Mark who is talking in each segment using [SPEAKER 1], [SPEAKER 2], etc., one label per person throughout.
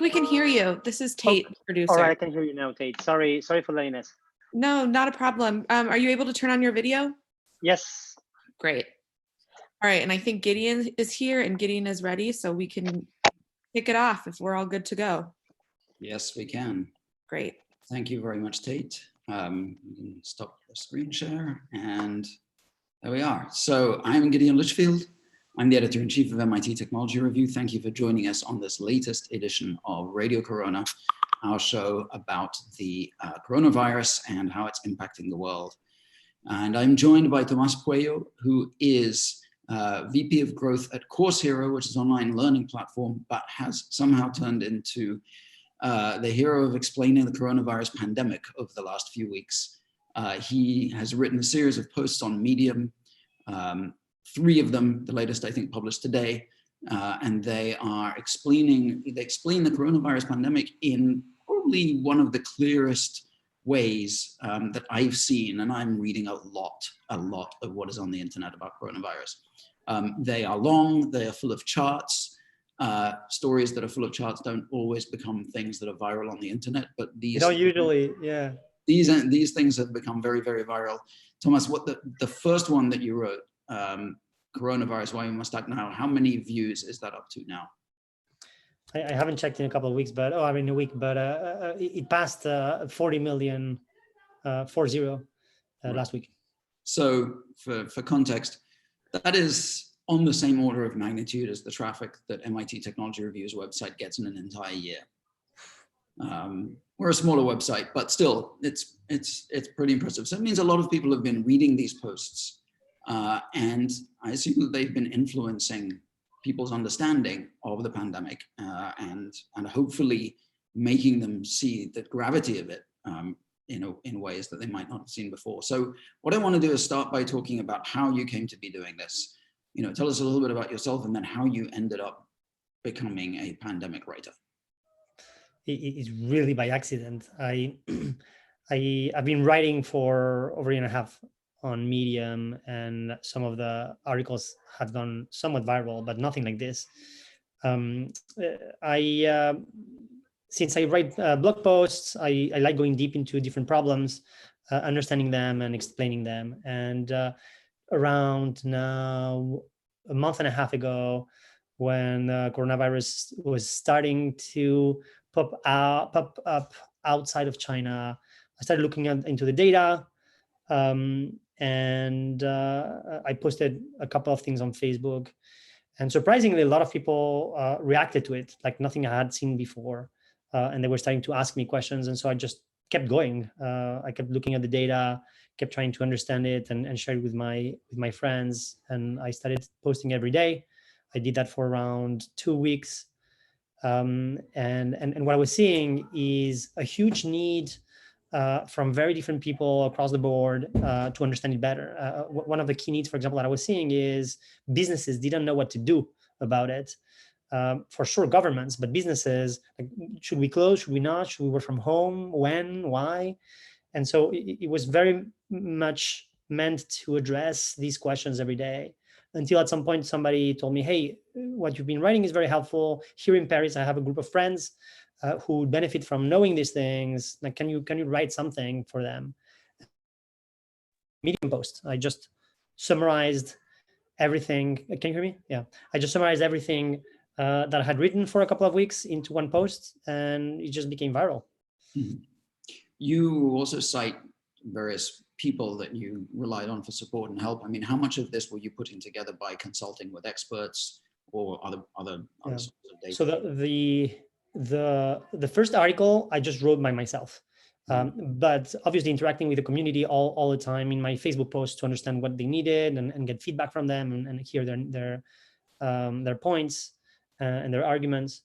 [SPEAKER 1] we can hear you. This is Tate, producer.
[SPEAKER 2] All right, I can hear you now, Tate. Sorry for lateness.
[SPEAKER 1] No, not a problem. Are you able to turn on your video?
[SPEAKER 2] Yes.
[SPEAKER 1] Great. All right, and I think Gideon is here and Gideon is ready, so we can kick it off if we're all good to go.
[SPEAKER 3] Yes, we can.
[SPEAKER 1] Great.
[SPEAKER 3] Thank you very much, Tate. Stop the screen share, and there we are. So I'm Gideon Lichfield. I'm the editor-in-chief of MIT Technology Review. Thank you for joining us on this latest edition of Radio Corona, our show about the coronavirus and how it's impacting the world. And I'm joined by Tomas Pueyo, who is VP of Growth at Course Hero, which is an online learning platform, but has somehow turned into the hero of explaining the coronavirus pandemic over the last few weeks. He has written a series of posts on Medium, 3 of them, the latest I think published today, and they explain the coronavirus pandemic in probably one of the clearest ways that I've seen, and I'm reading a lot of what is on the internet about coronavirus. They are long, they are full of charts. Stories that are full of charts don't always become things that are viral on the internet, but these
[SPEAKER 2] don't usually, yeah.
[SPEAKER 3] These things have become very, very viral. Thomas, what the first one that you wrote, coronavirus, why we must act now, how many views is that up to now?
[SPEAKER 2] I haven't checked in a couple of weeks, but a week, but it passed 40 million, 40 last week.
[SPEAKER 3] So for context, that is on the same order of magnitude as the traffic that MIT Technology Review's website gets in an entire year. We're a smaller website, but still, it's pretty impressive. So it means a lot of people have been reading these posts, and I assume that they've been influencing people's understanding of the pandemic, and hopefully making them see the gravity of it in ways that they might not have seen before. So what I want to do is start by talking about how you came to be doing this. Tell us a little bit about yourself and then how you ended up becoming a pandemic writer.
[SPEAKER 2] It's really by accident. I've been writing for over a year and a half on Medium, and some of the articles have gone somewhat viral, but nothing like this. Since I write blog posts, I like going deep into different problems, understanding them and explaining them. And around now a month and a half ago, when coronavirus was starting to pop up outside of China, I started looking into the data, and I posted a couple of things on Facebook, and surprisingly, a lot of people reacted to it like nothing I had seen before, and they were starting to ask me questions, and so I just kept going. I kept looking at the data, kept trying to understand it, and share it with my friends, and I started posting every day. I did that for around 2 weeks, and what I was seeing is a huge need from very different people across the board to understand it better. One of the key needs, for example, that I was seeing is businesses didn't know what to do about it. For sure, governments, but businesses, like, should we close? Should we not? Should we work from home? When? Why? And so it was very much meant to address these questions every day, until at some point somebody told me, hey, what you've been writing is very helpful. Here in Paris, I have a group of friends who benefit from knowing these things. Like, can you write something for them? Medium post. I just summarized everything. Can you hear me? Yeah. I just summarized everything that I had written for a couple of weeks into one post, and it just became viral.
[SPEAKER 3] Mm-hmm. You also cite various people that you relied on for support and help. I mean, how much of this were you putting together by consulting with experts or other sources of data?
[SPEAKER 2] So the first article I just wrote by myself, but obviously interacting with the community all the time in my Facebook posts to understand what they needed and get feedback from them and hear their points and their arguments.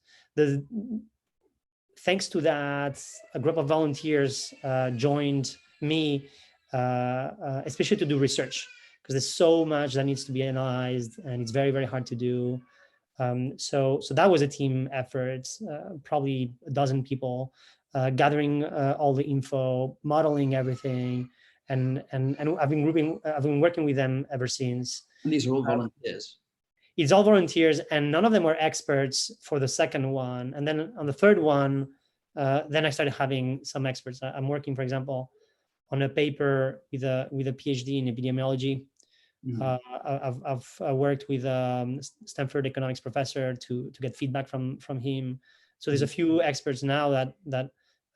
[SPEAKER 2] Thanks to that, a group of volunteers joined me, especially to do research, because there's so much that needs to be analyzed, and it's very, very hard to do. So that was a team effort, probably a dozen people gathering all the info, modeling everything, and I've been working with them ever since.
[SPEAKER 3] And these are all volunteers.
[SPEAKER 2] it's all volunteers, and none of them were experts for the second one. And then on the third one, then I started having some experts. I'm working, for example, on a paper with a PhD in epidemiology. I've worked with Stanford economics professor to get feedback from him. So there's a few experts now that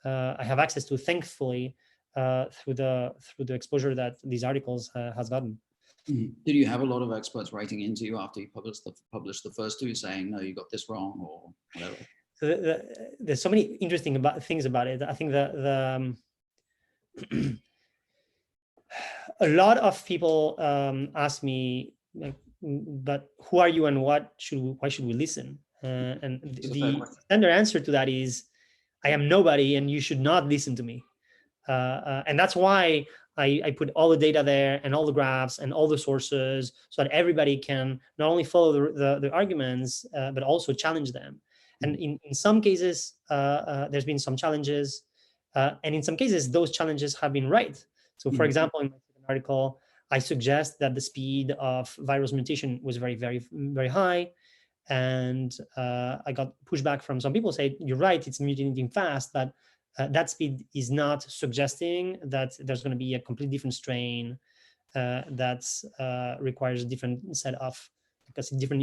[SPEAKER 2] I have access to, thankfully, through the exposure that these articles has gotten.
[SPEAKER 3] Did you have a lot of experts writing into you after you published the first two, saying, no, you got this wrong, or whatever?
[SPEAKER 2] So there's so many interesting things about it. I think a lot of people ask me, like, but who are you and why should we listen? And the standard answer to that is, I am nobody and you should not listen to me. And that's why I put all the data there and all the graphs and all the sources, so that everybody can not only follow the arguments, but also challenge them. And in some cases, there's been some challenges. And in some cases, those challenges have been right. So for example, in my second article, I suggest that the speed of virus mutation was very, very, very high. And I got pushback from some people say, you're right, it's mutating fast, but that speed is not suggesting that there's going to be a completely different strain that requires a different set of, because different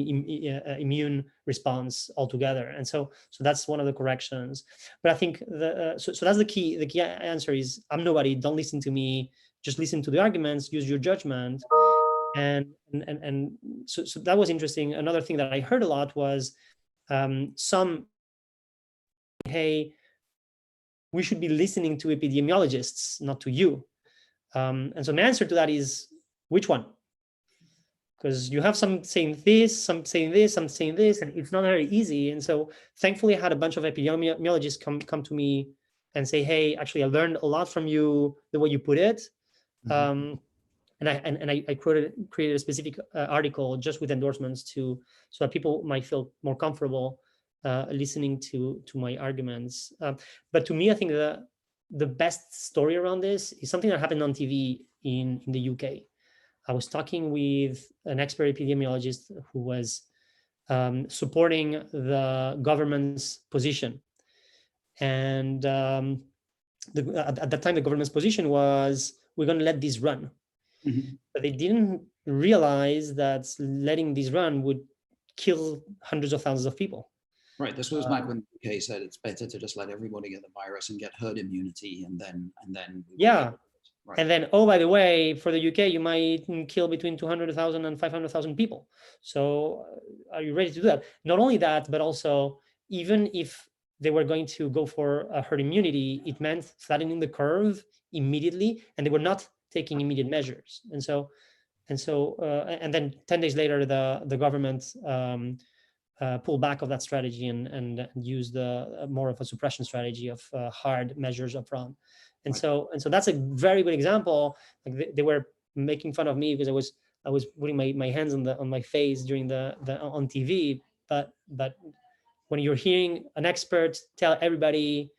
[SPEAKER 2] immune response altogether. And so that's one of the corrections. But I think so that's the key. The key answer is, I'm nobody. Don't listen to me. Just listen to the arguments. Use your judgment. And so that was interesting. Another thing that I heard a lot was some, hey, we should be listening to epidemiologists, not to you. And so my answer to that is, which one? Because you have some saying this, some saying this, some saying this, and it's not very easy. And so thankfully, I had a bunch of epidemiologists come to me and say, hey, actually, I learned a lot from you, the way you put it. And I created a specific article just with endorsements so that people might feel more comfortable listening to my arguments. But to me, I think the best story around this is something that happened on TV in the UK. I was talking with an expert epidemiologist who was supporting the government's position. And at that time, the government's position was, we're going to let this run. But they didn't realize that letting this run would kill hundreds of thousands of people.
[SPEAKER 3] Right. This was back when the UK said it's better to just let everybody get the virus and get herd immunity, and then.
[SPEAKER 2] Yeah.
[SPEAKER 3] Right.
[SPEAKER 2] And then, oh, by the way, for the UK, you might kill between 200,000 and 500,000 people. So are you ready to do that? Not only that, but also, even if they were going to go for a herd immunity, it meant flattening the curve immediately, and they were not taking immediate measures. And then 10 days later, the government pulled back of that strategy and used more of a suppression strategy of hard measures upfront. And so that's a very good example. Like they were making fun of me because I was putting my hands on my face during the on TV. But when you're hearing an expert tell everybody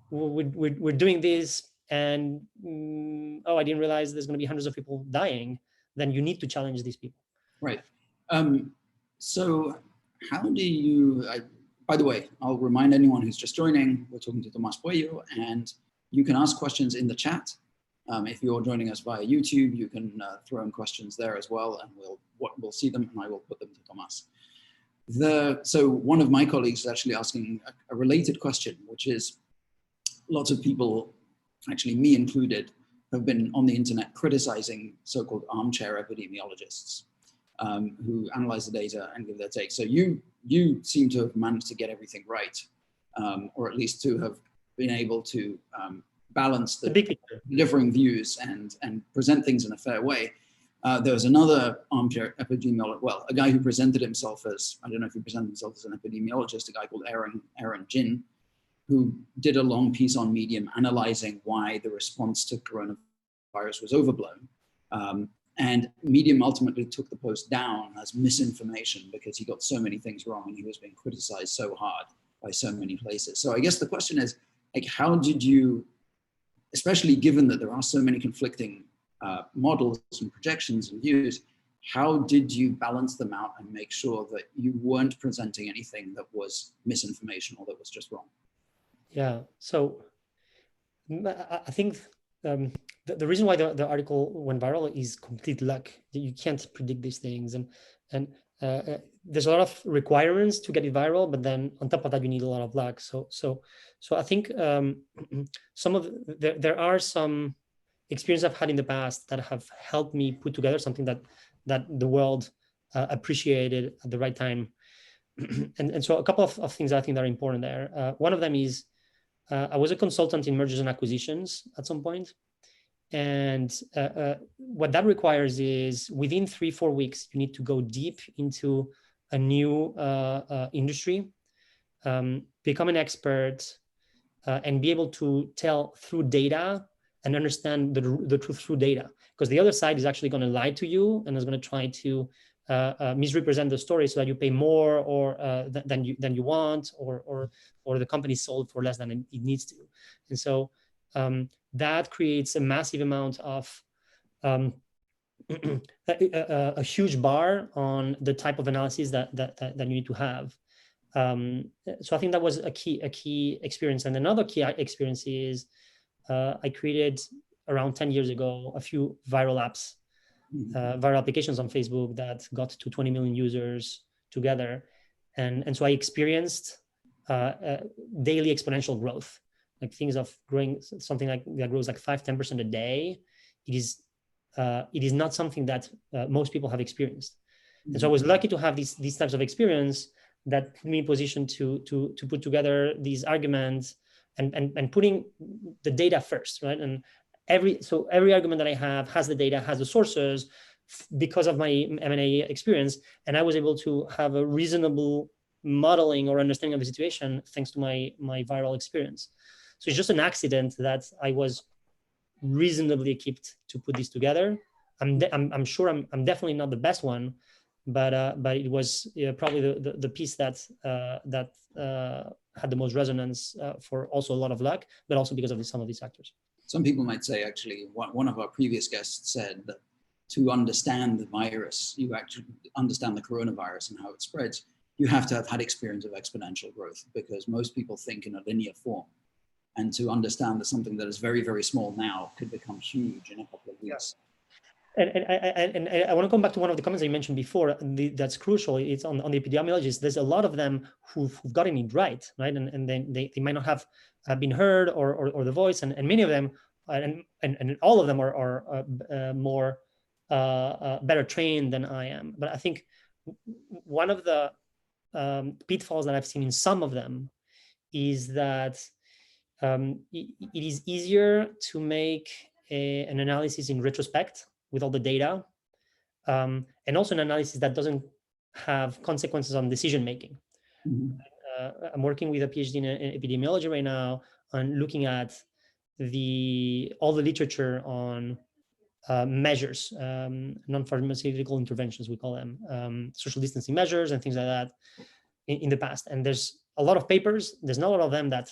[SPEAKER 2] we're doing this, and I didn't realize there's going to be hundreds of people dying, then you need to challenge these people.
[SPEAKER 3] Right. So how do you? By the way, I'll remind anyone who's just joining, we're talking to Tomas Pueyo, and you can ask questions in the chat. If you're joining us via YouTube, you can throw in questions there as well, and we'll see them, and I will put them to Tomas. So one of my colleagues is actually asking a related question, which is, lots of people, actually me included, have been on the internet criticizing so-called armchair epidemiologists who analyze the data and give their take. So you seem to have managed to get everything right, or at least to have been able to balance the differing views and present things in a fair way. There was another armchair epidemiologist, well, a guy who presented himself as, I don't know if he presented himself as an epidemiologist, a guy called Aaron Jin, who did a long piece on Medium analyzing why the response to coronavirus was overblown. And Medium ultimately took the post down as misinformation because he got so many things wrong and he was being criticized so hard by so many places. So I guess the question is, like, how did you, especially given that there are so many conflicting models and projections and views, How did you balance them out and make sure that you weren't presenting anything that was misinformation or that was just wrong?
[SPEAKER 2] Yeah, so I think the reason why the article went viral is complete luck. You can't predict these things, and there's a lot of requirements to get it viral, but then on top of that, you need a lot of luck. So I think there are some experience I've had in the past that have helped me put together something that the world appreciated at the right time. And so a couple of things I think that are important there. One of them is I was a consultant in mergers and acquisitions at some point. And what that requires is within 3-4 weeks, you need to go deep into a new industry, become an expert, and be able to tell through data and understand the truth through data. Because the other side is actually going to lie to you and is going to try to misrepresent the story so that you pay more or than you want, or the company sold for less than it needs to. And so that creates a massive amount of a huge bar on the type of analysis that you need to have. So I think that was a key experience. And another key experience is I created around 10 years ago a few viral apps, viral applications on Facebook that got to 20 million users together. And so I experienced daily exponential growth, like things of growing something like that grows like 5-10% a day. It is not something that most people have experienced. And so I was lucky to have these types of experience that put me in position to put together these arguments and putting the data first, right? And every argument that I have has the data, has the sources because of my M&A experience. And I was able to have a reasonable modeling or understanding of the situation thanks to my viral experience. So it's just an accident that I was reasonably equipped to put this together. I'm sure I'm definitely not the best one, but it was probably the piece that had the most resonance for also a lot of luck, but also because of some of these factors.
[SPEAKER 3] Some people might say, actually, one of our previous guests said that to understand the virus, you actually understand the coronavirus and how it spreads, you have to have had experience of exponential growth, because most people think in a linear form. And to understand that something that is very, very small now could become huge in a couple of weeks.
[SPEAKER 2] Yeah. And I want to come back to one of the comments I mentioned before. That's crucial. It's on the epidemiologists. There's a lot of them who've gotten it right? And then they might not have been heard or the voice, and many of them and all of them are more better trained than I am. But I think one of the pitfalls that I've seen in some of them is that it is easier to make an analysis in retrospect with all the data, and also an analysis that doesn't have consequences on decision making. I'm working with a PhD in epidemiology right now on looking at all the literature on measures, non-pharmaceutical interventions, we call them, social distancing measures and things like that in the past. And there's a lot of papers. There's not a lot of them that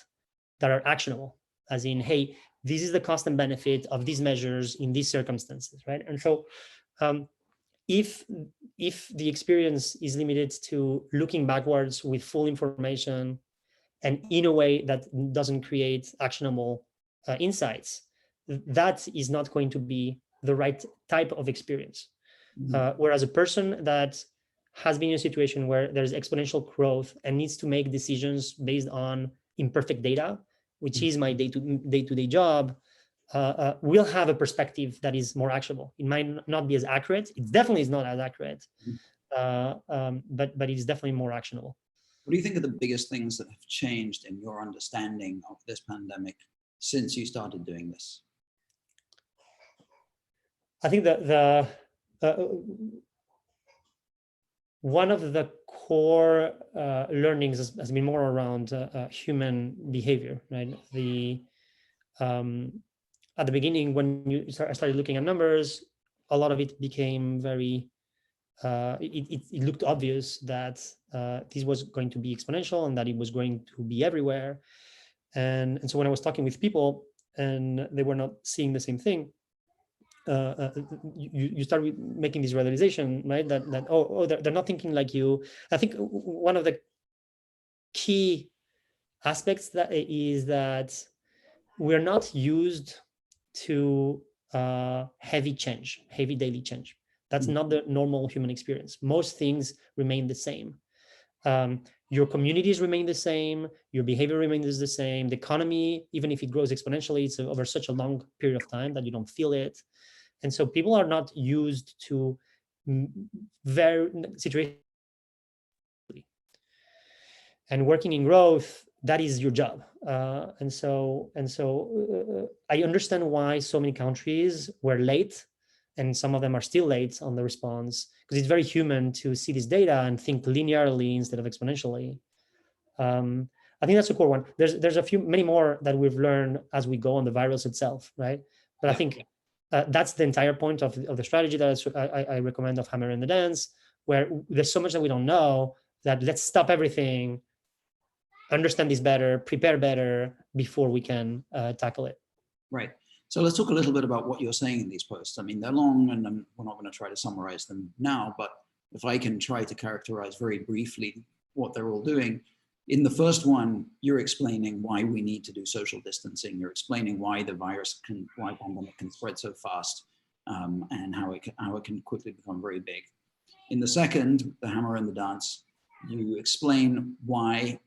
[SPEAKER 2] are actionable, as in, hey, this is the cost and benefit of these measures in these circumstances, right? And so if the experience is limited to looking backwards with full information and in a way that doesn't create actionable insights, that is not going to be the right type of experience. Whereas a person that has been in a situation where there's exponential growth and needs to make decisions based on imperfect data, which is my day-to-day job, will have a perspective that is more actionable. It might not be as accurate. It definitely is not as accurate, but it is definitely more actionable.
[SPEAKER 3] What do you think are the biggest things that have changed in your understanding of this pandemic since you started doing this?
[SPEAKER 2] I think one of the core learnings has been more around human behavior, right? At the beginning, when I started looking at numbers, a lot of it became very, it looked obvious that this was going to be exponential and that it was going to be everywhere. And so when I was talking with people and they were not seeing the same thing, you start making this realization, right? That they're not thinking like you. I think one of the key aspects that is that we're not used to heavy daily change. That's not the normal human experience. Most things remain the same. Your communities remain the same, your behavior remains the same, the economy, even if it grows exponentially, it's over such a long period of time that you don't feel it. And so people are not used to very situations. And working in growth, that is your job. And so I understand why so many countries were late, and some of them are still late on the response, because it's very human to see this data and think linearly instead of exponentially. I think that's a core one. There's many more that we've learned as we go on the virus itself, right? But I think that's the entire point of the strategy that I recommend of Hammer and the Dance, where there's so much that we don't know, that let's stop everything, understand this better, prepare better before we can tackle it.
[SPEAKER 3] Right. So let's talk a little bit about what you're saying in these posts. I mean, they're long, and we're not going to try to summarize them now, but if I can try to characterize very briefly what they're all doing. In the first one, you're explaining why we need to do social distancing. You're explaining why the pandemic can spread so fast, and how it can quickly become very big. In the second, the Hammer and the Dance, you explain why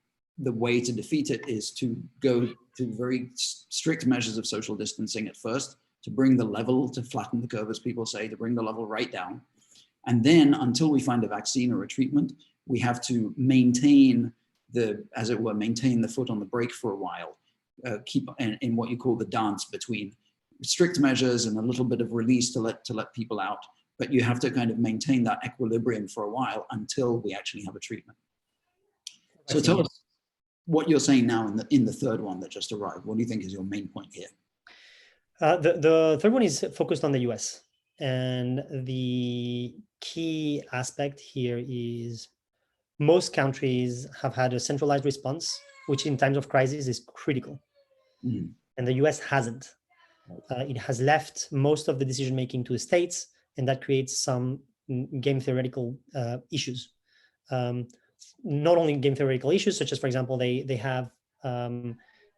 [SPEAKER 3] the way to defeat it is to go to very strict measures of social distancing at first, to bring the level, to flatten the curve, as people say, to bring the level right down. And then until we find a vaccine or a treatment, we have to maintain maintain the foot on the brake for a while, keep in what you call the dance between strict measures and a little bit of release to let people out. But you have to kind of maintain that equilibrium for a while until we actually have a treatment. So tell us what you're saying now in the third one that just arrived. What do you think is your main point here?
[SPEAKER 2] The third one is focused on the US. And the key aspect here is most countries have had a centralized response, which in times of crisis is critical. And the US hasn't. It has left most of the decision-making to the states, and that creates some game theoretical issues. Not only game theoretical issues, such as, for example, they have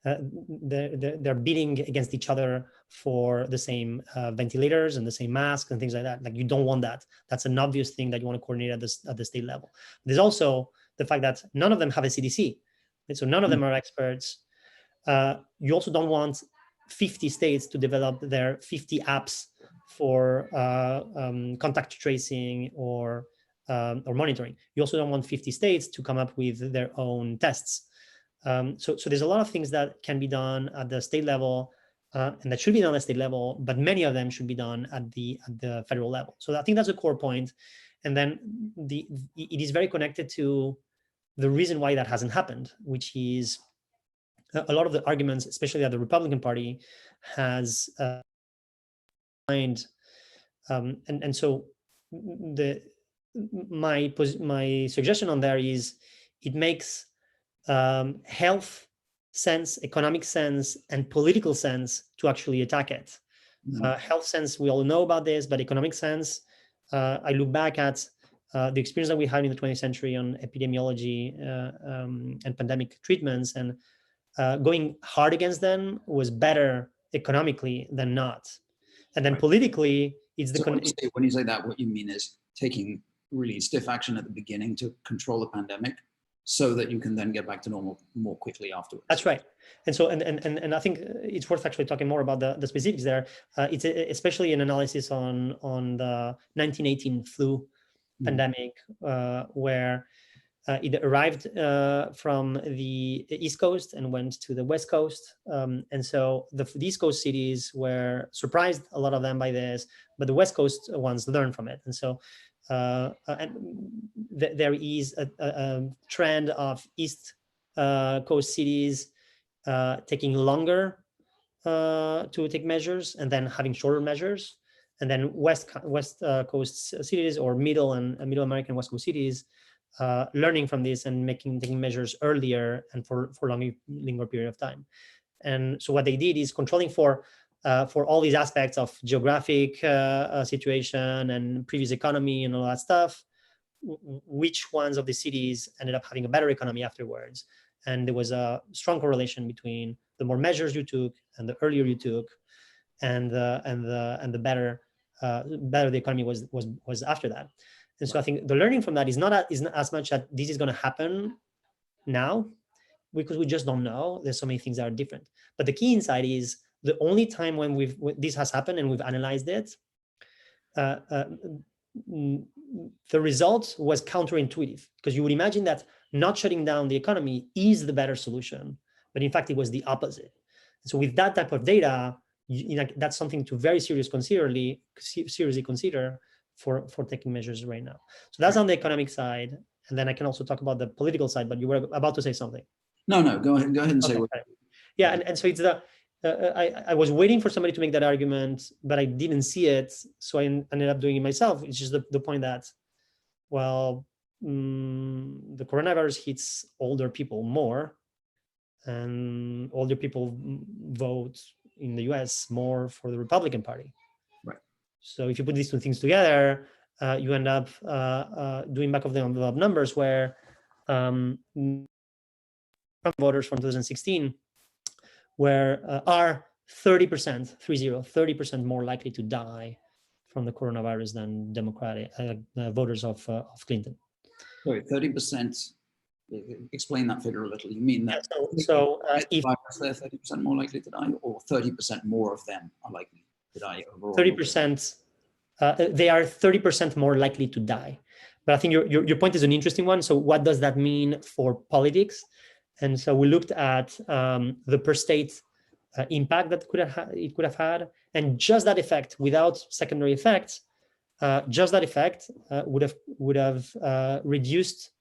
[SPEAKER 2] they're bidding against each other for the same ventilators and the same masks and things like that. Like, you don't want that. That's an obvious thing that you want to coordinate at the state level. There's also the fact that none of them have a CDC, right? So none of them are experts. You also don't want 50 states to develop their 50 apps for contact tracing or monitoring. You also don't want 50 states to come up with their own tests. So there's a lot of things that can be done at the state level, and that should be done at the state level, but many of them should be done at the federal level. So I think that's a core point. And then it is very connected to the reason why that hasn't happened, which is a lot of the arguments, especially that the Republican Party has and so my suggestion on there is it makes health sense, economic sense, and political sense to actually attack it. Health sense, we all know about this, but economic sense, I look back at the experience that we had in the 20th century on epidemiology and pandemic treatments, and going hard against them was better economically than not. And then politically, it's
[SPEAKER 3] so when you say that, what you mean is taking really stiff action at the beginning to control the pandemic, so that you can then get back to normal more quickly afterwards.
[SPEAKER 2] That's right. And so, and I think it's worth actually talking more about the specifics there. It's especially an analysis on the 1918 flu pandemic, where it arrived from the East Coast and went to the West Coast. And so the East Coast cities were surprised, a lot of them, by this, but the West Coast ones learned from it. And so there is a trend of East Coast cities taking longer to take measures and then having shorter measures, and then West Coast cities, or Middle American West Coast cities, learning from this and taking measures earlier and for longer period of time. And so what they did is controlling for for all these aspects of geographic situation and previous economy and all that stuff, which ones of the cities ended up having a better economy afterwards. And there was a strong correlation between the more measures you took and the earlier you took, and the better the economy was after that. And so I think the learning from that is not as much that this is going to happen now, because we just don't know. There's so many things that are different. But the key insight is the only time when this has happened and we've analyzed it, the result was counterintuitive, because you would imagine that not shutting down the economy is the better solution, but in fact it was the opposite. So with that type of data, that's something to very seriously consider for taking measures right now. So that's on the economic side, and then I can also talk about the political side. But you were about to say something.
[SPEAKER 3] No, go ahead and say what.
[SPEAKER 2] Yeah, and so it's I was waiting for somebody to make that argument, but I didn't see it, so I ended up doing it myself. It's just the point that, well, the coronavirus hits older people more, and older people vote in the US more for the Republican Party.
[SPEAKER 3] Right.
[SPEAKER 2] So if you put these two things together, you end up doing back of the envelope numbers where voters from 2016 are 30% more likely to die from the coronavirus than Democratic voters of Clinton.
[SPEAKER 3] Sorry, 30%. Explain that figure a little. You mean that
[SPEAKER 2] if
[SPEAKER 3] 30% more likely to die, or 30% more of them are likely to die overall?
[SPEAKER 2] 30%. They are 30% more likely to die. But I think your point is an interesting one. So what does that mean for politics? And so we looked at the per state impact that it could have had, and just that effect, without secondary effects, just that effect would have reduced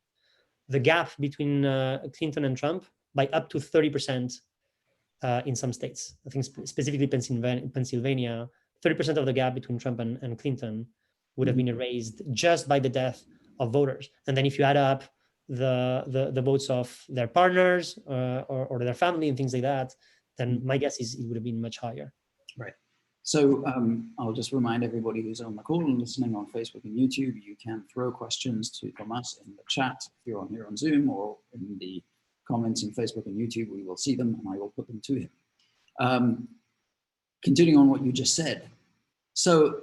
[SPEAKER 2] the gap between Clinton and Trump by up to 30% in some states. I think specifically Pennsylvania, 30% of the gap between Trump and Clinton would have been erased just by the death of voters. And then if you add up the votes of their partners or their family and things like that, then my guess is it would have been much higher.
[SPEAKER 3] Right. So I'll just remind everybody who's on the call and listening on Facebook and YouTube, you can throw questions to Tomas in the chat if you're on here on Zoom, or in the comments in Facebook and YouTube. We will see them and I will put them to him. Continuing on what you just said. So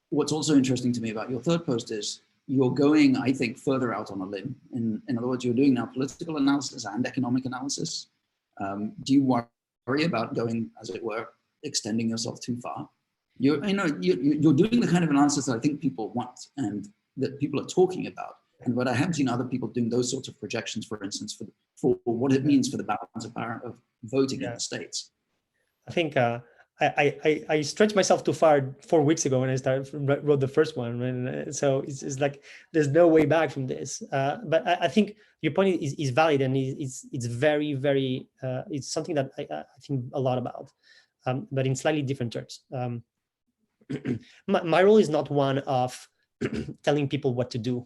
[SPEAKER 3] what's also interesting to me about your third post is you're going, I think, further out on a limb. In other words, you're doing now political analysis and economic analysis. Do you worry about going, as it were, extending yourself too far? You're doing the kind of analysis that I think people want and that people are talking about. And what I have seen other people doing those sorts of projections, for instance, for what it means for the balance of power of voting in the states.
[SPEAKER 2] I think I stretched myself too far 4 weeks ago when I wrote the first one, and so it's like there's no way back from this. But I think your point is valid, and it's very, very it's something that I think a lot about, but in slightly different terms. My role is not one of telling people what to do.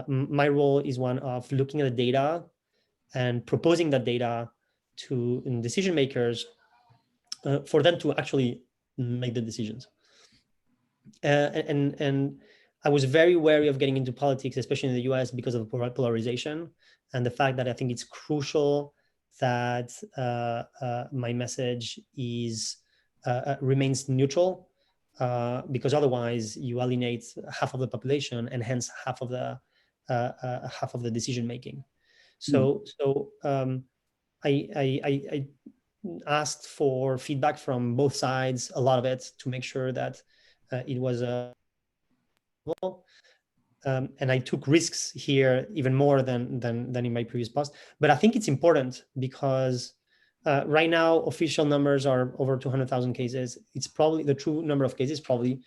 [SPEAKER 2] My role is one of looking at the data and proposing that data to decision makers for them to actually make the decisions. And I was very wary of getting into politics, especially in the US, because of polarization and the fact that I think it's crucial that my message remains neutral, because otherwise you alienate half of the population and hence half of the decision making. So I asked for feedback from both sides, a lot of it, to make sure that it was and I took risks here even more than in my previous post. But I think it's important because right now official numbers are over 200,000 cases. It's probably the true number of cases probably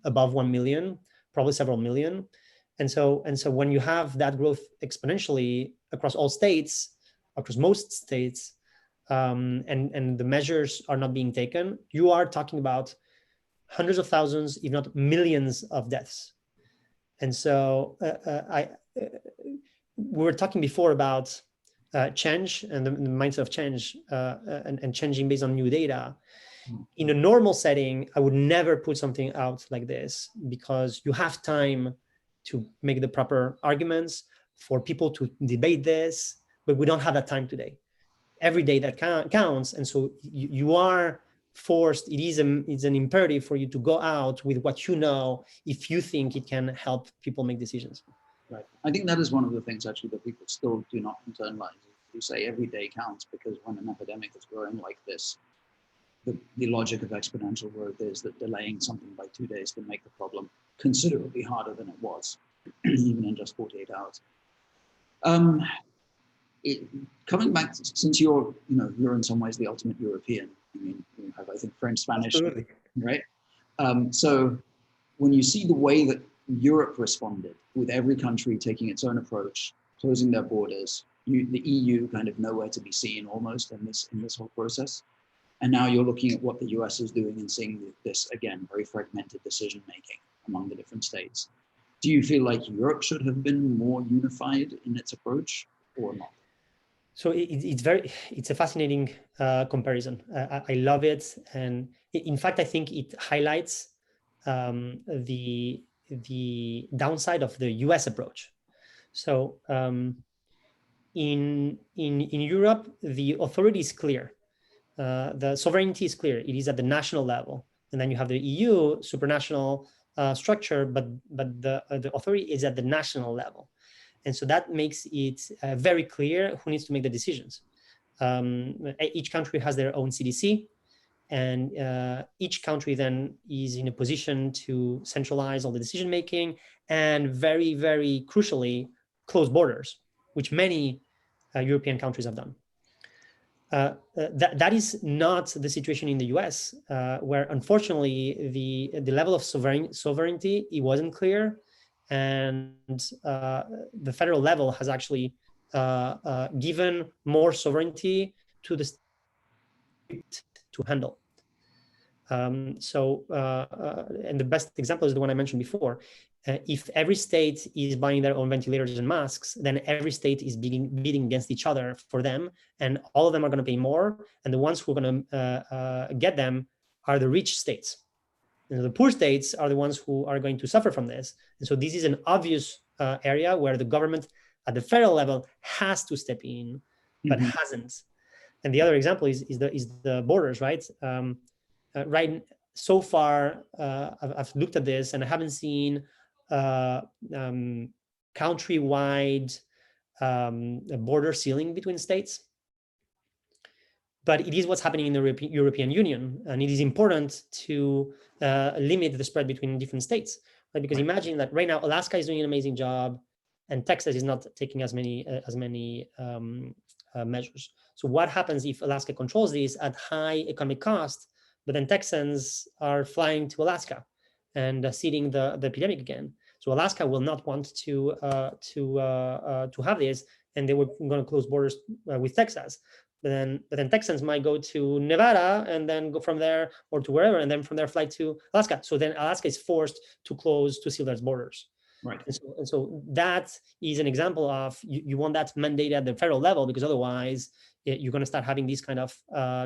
[SPEAKER 2] above 1 million, probably several million. And so when you have that growth exponentially across all states, across most states, and the measures are not being taken, you are talking about hundreds of thousands, if not millions of deaths. And so we were talking before about change and the mindset of change and changing based on new data. In a normal setting, I would never put something out like this because you have time to make the proper arguments for people to debate this, but we don't have that time today. Every day that counts, and so you are forced. It's an imperative for you to go out with what you know if you think it can help people make decisions.
[SPEAKER 3] Right. I think that is one of the things actually that people still do not internalize. You say every day counts because when an epidemic is growing like this, the logic of exponential growth is that delaying something by 2 days can make the problem considerably harder than it was, even in just 48 hours. Coming back, since you're in some ways the ultimate European. I mean, you have, I think, French, Spanish,
[SPEAKER 2] Absolutely.
[SPEAKER 3] right? So when you see the way that Europe responded, with every country taking its own approach, closing their borders, the EU kind of nowhere to be seen almost in this whole process, and now you're looking at what the US is doing and seeing this again very fragmented decision making among the different states. Do you feel like Europe should have been more unified in its approach or not?
[SPEAKER 2] So it's a fascinating comparison. I love it, and in fact, I think it highlights the downside of the U.S. approach. So in Europe, the authority is clear, the sovereignty is clear. It is at the national level, and then you have the EU supranational structure, but the authority is at the national level. And so that makes it very clear who needs to make the decisions. Each country has their own CDC, and each country then is in a position to centralize all the decision making and very, very crucially, close borders, which many European countries have done. That is not the situation in the US, where unfortunately the level of sovereignty, it wasn't clear. And the federal level has actually given more sovereignty to the state to handle. And the best example is the one I mentioned before. If every state is buying their own ventilators and masks, then every state is bidding against each other for them, and all of them are going to pay more. And the ones who are going to get them are the rich states. And the poor states are the ones who are going to suffer from this. And so this is an obvious area where the government at the federal level has to step in, but hasn't. And the other example is the borders, right? Right. So far, I've looked at this and I haven't seen countrywide border sealing between states. But it is what's happening in the European Union, and it is important to limit the spread between different states, right? Because imagine that right now Alaska is doing an amazing job, and Texas is not taking as many measures. So what happens if Alaska controls this at high economic cost, but then Texans are flying to Alaska and seeding the epidemic again? So Alaska will not want to have this, and they were going to close borders with Texas. But then Texans might go to Nevada and then go from there or to wherever, and then from there fly to Alaska. So then Alaska is forced to seal its borders.
[SPEAKER 3] Right.
[SPEAKER 2] And so that is an example of you want that mandated at the federal level, because otherwise you're going to start having these kind of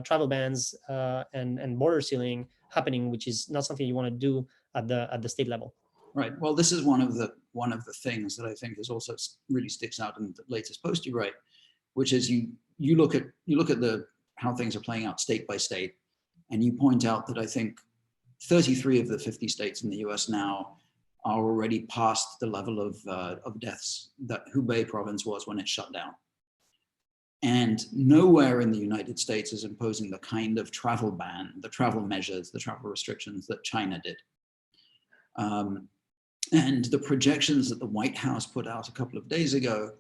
[SPEAKER 2] travel bans and border sealing happening, which is not something you want to do at the state level.
[SPEAKER 3] Right. Well, this is one of the things that I think is also really sticks out in the latest post you write, which is you look at how things are playing out state by state, and you point out that I think 33 of the 50 states in the US now are already past the level of deaths that Hubei province was when it shut down. And nowhere in the United States is imposing the kind of travel ban, the travel measures, the travel restrictions that China did. And the projections that the White House put out a couple of days ago,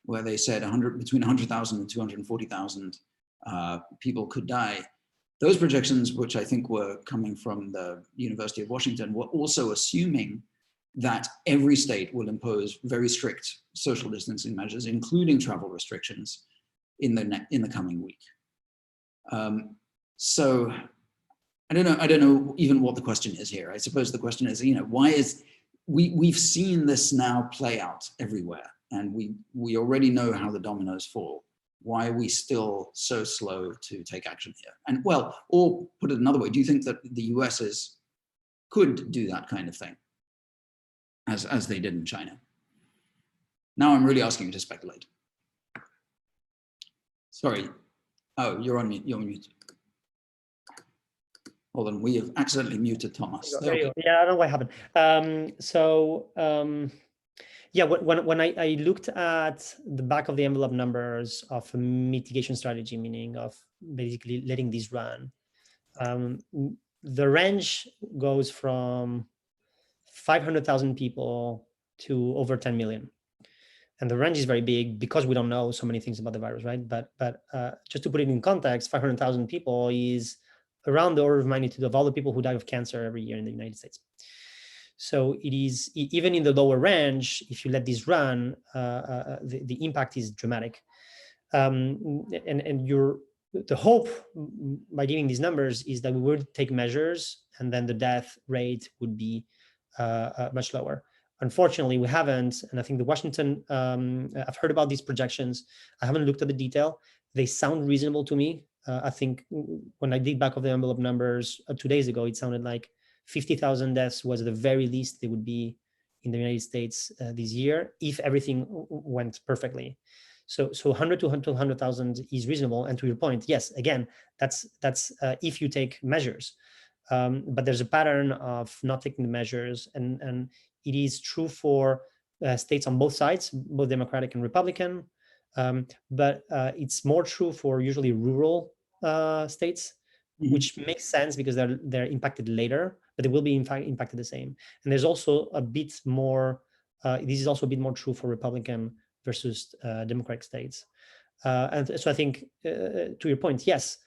[SPEAKER 3] where they said between 100,000 and 240,000 people could die. Those projections, which I think were coming from the University of Washington, were also assuming that every state will impose very strict social distancing measures, including travel restrictions, in the coming week. So I don't know even what the question is here. I suppose the question is, why is we've seen this now play out everywhere. And we already know how the dominoes fall. Why are we still so slow to take action here? And well, or put it another way, do you think that the US could do that kind of thing as they did in China? Now I'm really asking you to speculate. Sorry. Oh, you're on mute. You're on mute. Hold on, we have accidentally muted Thomas.
[SPEAKER 2] There you go. Yeah, I don't know what happened. Yeah, when I looked at the back of the envelope numbers of a mitigation strategy, meaning of basically letting these run, the range goes from 500,000 people to over 10 million. And the range is very big because we don't know so many things about the virus, right? But just to put it in context, 500,000 people is around the order of magnitude of all the people who die of cancer every year in the United States. So it is, even in the lower range, if you let this run, the impact is dramatic. And the hope by giving these numbers is that we would take measures and then the death rate would be much lower. Unfortunately, we haven't. And I think the Washington, I've heard about these projections. I haven't looked at the detail. They sound reasonable to me. I think when I did back of the envelope numbers 2 days ago, it sounded like 50,000 deaths was the very least they would be in the United States this year if everything went perfectly. So 100 to 200,000 is reasonable. And to your point, yes, again, that's if you take measures. But there's a pattern of not taking the measures, and it is true for states on both sides, both Democratic and Republican. But it's more true for usually rural states, which makes sense because they're impacted later, but they will be in fact impacted the same. And there's also a bit more. This is also a bit more true for Republican versus Democratic states. And so I think, to your point, yes,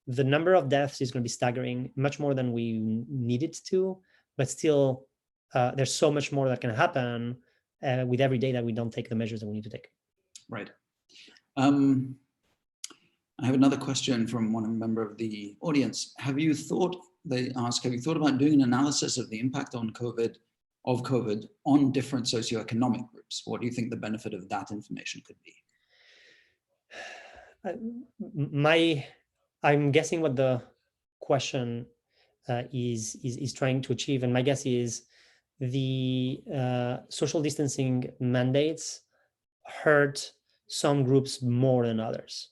[SPEAKER 2] the number of deaths is going to be staggering, much more than we needed to, but still, there's so much more that can happen with every day that we don't take the measures that we need to take.
[SPEAKER 3] Right. I have another question from one member of the audience. They ask, have you thought about doing an analysis of the impact on COVID on different socioeconomic groups? What do you think the benefit of that information could be?
[SPEAKER 2] I'm guessing what the question is trying to achieve, and my guess is the social distancing mandates hurt some groups more than others.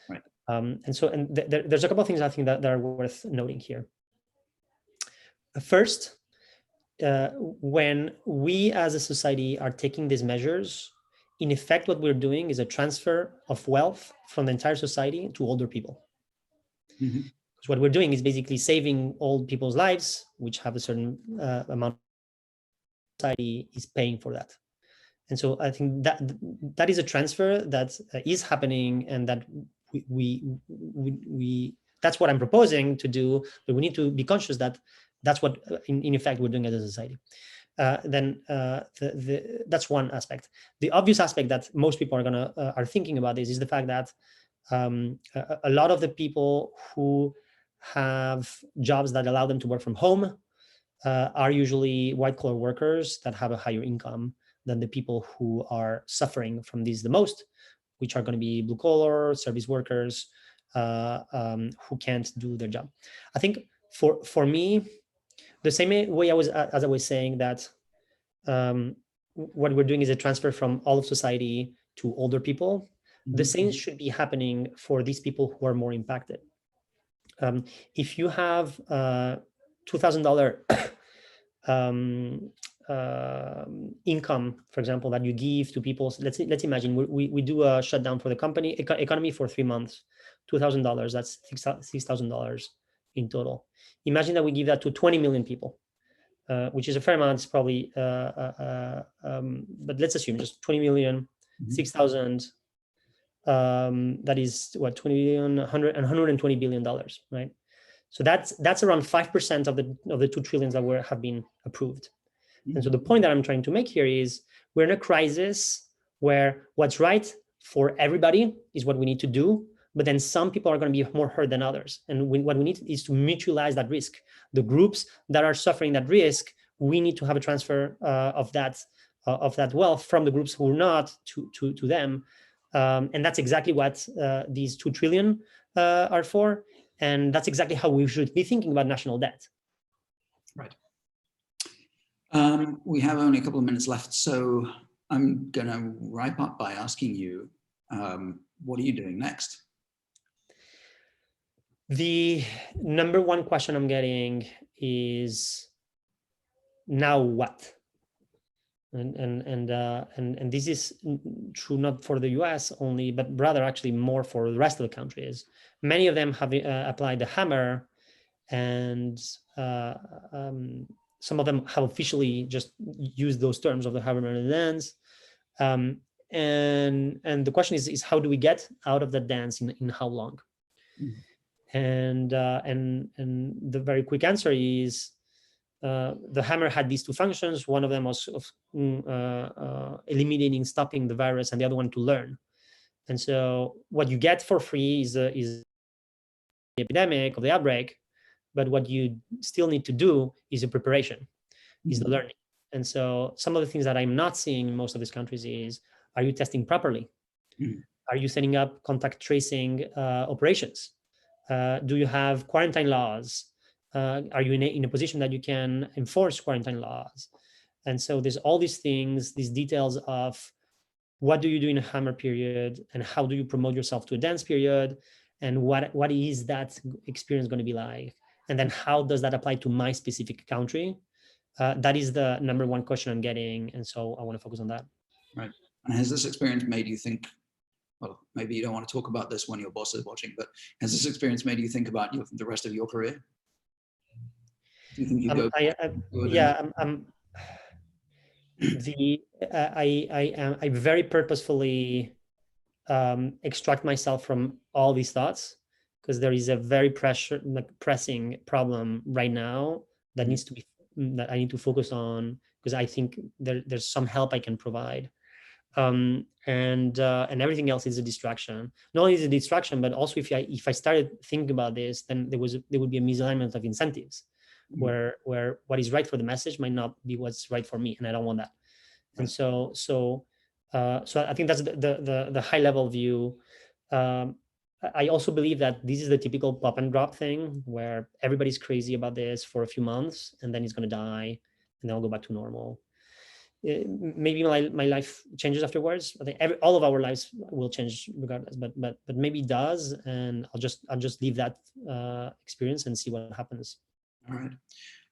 [SPEAKER 3] Right.
[SPEAKER 2] And there's a couple of things I think that are worth noting here. First, when we as a society are taking these measures, in effect, what we're doing is a transfer of wealth from the entire society to older people. Because what we're doing is basically saving old people's lives, which have a certain amount of society is paying for that. And so I think that is a transfer that is happening, and that we that's what I'm proposing to do, but we need to be conscious that that's what in effect we're doing as a society. That's one aspect. The obvious aspect that most people are thinking about this is the fact that a lot of the people who have jobs that allow them to work from home are usually white-collar workers that have a higher income than the people who are suffering from these the most, which are going to be blue-collar service workers who can't do their job. I think for me, the same way as I was saying that what we're doing is a transfer from all of society to older people. The same should be happening for these people who are more impacted. If you have $2,000 income, for example, that you give to people, let's imagine we do a shutdown for the economy for 3 months, $2,000, that's $6,000 in total. Imagine that we give that to 20 million people, which is a fair amount. It's probably, but let's assume just 20 million, 6,000. That is what, 20 billion, 120 billion dollars, right? So that's around 5% of the 2 trillions that have been approved. And so the point that I'm trying to make here is we're in a crisis where what's right for everybody is what we need to do, but then some people are going to be more hurt than others. And what we need is to mutualize that risk. The groups that are suffering that risk, we need to have a transfer of that wealth from the groups who are not to them. And that's exactly what these 2 trillion are for. And that's exactly how we should be thinking about national debt.
[SPEAKER 3] Right. We have only a couple of minutes left, so I'm going to wrap up by asking you, what are you doing next?
[SPEAKER 2] The number one question I'm getting is, now what? And this is true not for the US only, but rather actually more for the rest of the countries. Many of them have applied the hammer, and some of them have officially just used those terms of the hammer and the dance. And the question is how do we get out of that dance in how long? And the very quick answer is, the hammer had these 2 functions. One of them was eliminating, stopping the virus, and the other one to learn. And so what you get for free is the epidemic or the outbreak, but what you still need to do is a preparation, is the learning. And so some of the things that I'm not seeing in most of these countries is, are you testing properly? Are you setting up contact tracing operations? Do you have quarantine laws? Are you in a position that you can enforce quarantine laws? And so there's all these things, these details of what do you do in a hammer period, and how do you promote yourself to a dance period, and what is that experience going to be like? And then how does that apply to my specific country? That is the number one question I'm getting. And so I want to focus on that.
[SPEAKER 3] Right. And has this experience made you think, well, maybe you don't want to talk about this when your boss is watching, but has this experience made you think about the rest of your career? Do you think you go?
[SPEAKER 2] I very purposefully extract myself from all these thoughts, because there is a very pressing problem right now that needs to be, that I need to focus on, because I think there's some help I can provide. And everything else is a distraction. Not only is it a distraction, but also if I started thinking about this, then there would be a misalignment of incentives, where what is right for the message might not be what's right for me, and I don't want that. And so I think that's the high level view. I also believe that this is the typical pop and drop thing, where everybody's crazy about this for a few months, and then it's going to die, and then I'll go back to normal. Maybe my life changes afterwards. I think all of our lives will change regardless, but maybe it does, and I'll just leave that experience and see what happens.
[SPEAKER 3] All right.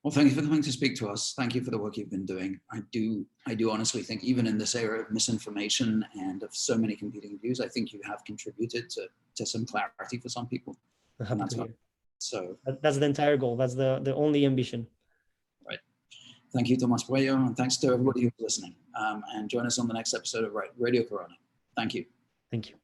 [SPEAKER 3] Well, thank you for coming to speak to us. Thank you for the work you've been doing. I do honestly think, even in this era of misinformation and of so many competing views, I think you have contributed to some clarity for some people. So
[SPEAKER 2] that's the entire goal. That's the only ambition.
[SPEAKER 3] Right. Thank you, Tomas Pueyo, and thanks to everybody who's listening. And join us on the next episode of Radio Corona. Thank you.
[SPEAKER 2] Thank you.